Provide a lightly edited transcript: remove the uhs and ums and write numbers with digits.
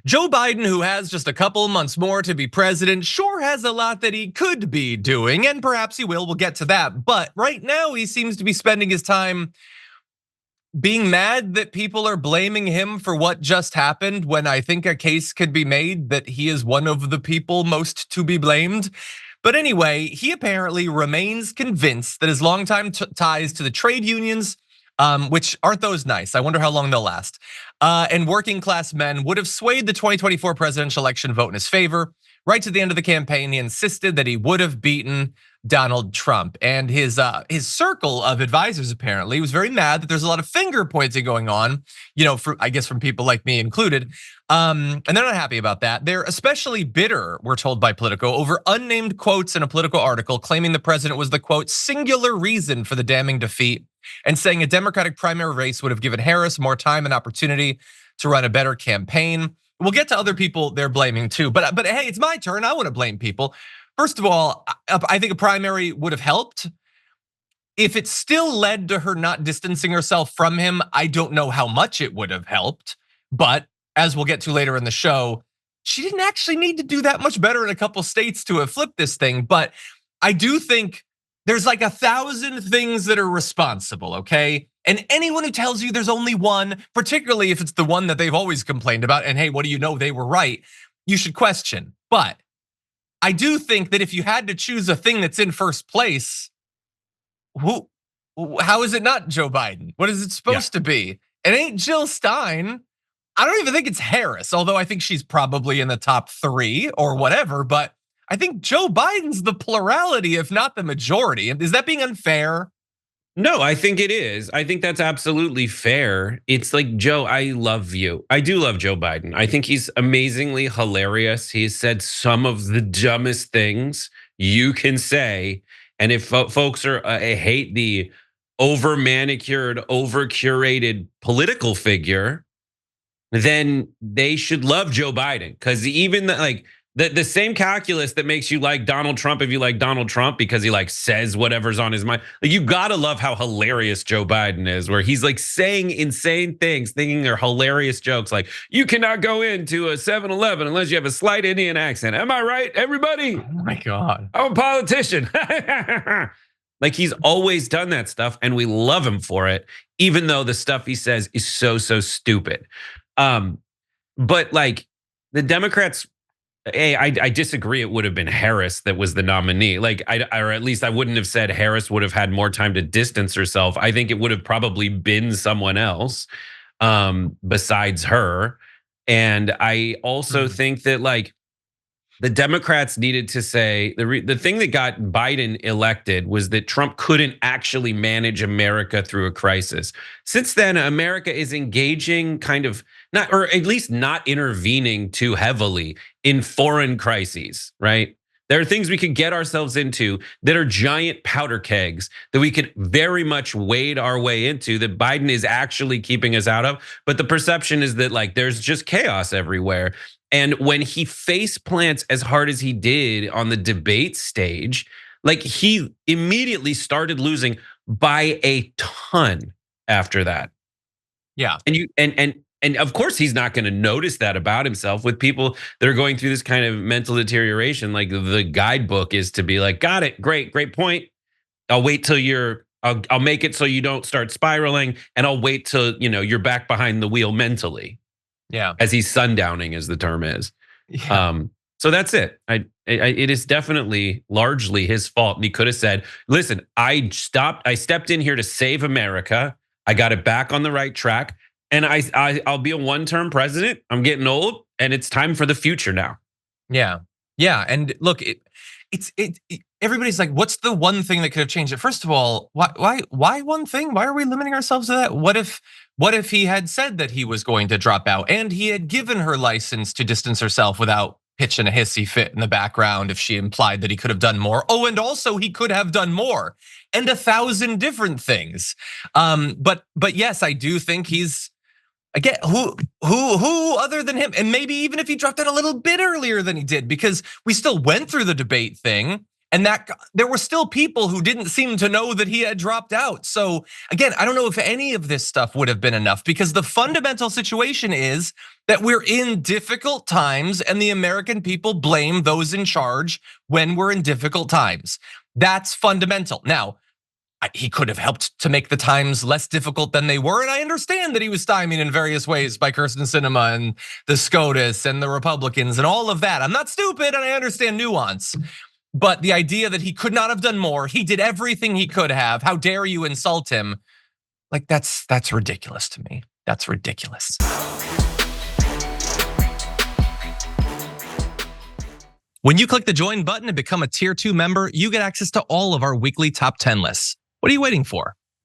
Joe Biden, who has just a couple months more to be president, sure has a lot that he could be doing, and perhaps he will. We'll get to that. But right now, he seems to be spending his time being mad that people are blaming him for what just happened, when I think a case could be made that he is one of the people most to be blamed. But anyway, he apparently remains convinced that his longtime ties to the trade unions, which aren't those nice, I wonder how long they'll last, and working class men would have swayed the 2024 presidential election vote in his favor. Right to the end of the campaign, he insisted that he would have beaten Donald Trump, and his circle of advisors apparently was very mad that there's a lot of finger pointing going on, I guess from people like me included, and they're not happy about that. They're especially bitter, we're told by Politico, over unnamed quotes in a Politico article claiming the president was the quote singular reason for the damning defeat, and saying a Democratic primary race would have given Harris more time and opportunity to run a better campaign. We'll get to other people they're blaming too, but hey, it's my turn. I want to blame people. First of all, I think a primary would have helped. If it still led to her not distancing herself from him, I don't know how much it would have helped. But as we'll get to later in the show, she didn't actually need to do that much better in a couple states to have flipped this thing. But I do think there's like 1,000 things that are responsible, okay? And anyone who tells you there's only one, particularly if it's the one that they've always complained about, and hey, what do you know, they were right, you should question. But I do think that if you had to choose a thing that's in first place, how is it not Joe Biden? What is it supposed to be? It ain't Jill Stein. I don't even think it's Harris, although I think she's probably in the top 3 or whatever, but I think Joe Biden's the plurality, if not the majority. Is that being unfair? No, I think it is. I think that's absolutely fair. It's like, Joe, I love you. I do love Joe Biden. I think he's amazingly hilarious. He's said some of the dumbest things you can say. And if folks are hate the over manicured, over curated political figure, then they should love Joe Biden. Because even the same calculus that makes you like Donald Trump if you like Donald Trump because he says whatever's on his mind. You gotta love how hilarious Joe Biden is, where he's saying insane things, thinking they're hilarious jokes. Like, you cannot go into a 7-Eleven unless you have a slight Indian accent. Am I right, everybody? Oh my God. I'm a politician. He's always done that stuff and we love him for it, even though the stuff he says is so stupid. But the Democrats, I disagree. It would have been Harris that was the nominee. Or at least I wouldn't have said Harris would have had more time to distance herself. I think it would have probably been someone else besides her. And I also think that the Democrats needed to say the thing that got Biden elected was that Trump couldn't actually manage America through a crisis. Since then, America is engaging kind of not, or at least not intervening too heavily in foreign crises, right? There are things we could get ourselves into that are giant powder kegs that we could very much wade our way into, that Biden is actually keeping us out of. But the perception is that there's just chaos everywhere. And when he face plants as hard as he did on the debate stage, he immediately started losing by a ton after that. Yeah. And of course he's not going to notice that about himself with people that are going through this kind of mental deterioration. The guidebook is to be got it, great point. I'll wait till I'll make it so you don't start spiraling, and I'll wait till you're back behind the wheel mentally. Yeah. As he's sundowning, as the term is. Yeah. So that's it. It is definitely largely his fault. And he could have said, listen, I stepped in here to save America. I got it back on the right track. And I'll be a one-term president. I'm getting old and it's time for the future now. Yeah. And look, everybody's like, what's the one thing that could have changed it? First of all, why one thing? Why are we limiting ourselves to that? What if he had said that he was going to drop out and he had given her license to distance herself without pitching a hissy fit in the background if she implied that he could have done more? Oh, and also he could have done more and 1,000 different things. But yes, I do think he's, again, who other than him? And maybe even if he dropped out a little bit earlier than he did, because we still went through the debate thing. And that there were still people who didn't seem to know that he had dropped out. So again, I don't know if any of this stuff would have been enough, because the fundamental situation is that we're in difficult times and the American people blame those in charge when we're in difficult times. That's fundamental. Now, he could have helped to make the times less difficult than they were. And I understand that he was stymied in various ways by Kirsten Sinema and the SCOTUS and the Republicans and all of that. I'm not stupid and I understand nuance. But the idea that he could not have done more, he did everything he could have. How dare you insult him? Like that's ridiculous to me. That's ridiculous. When you click the join button and become a tier 2 member, you get access to all of our weekly top 10 lists. What are you waiting for?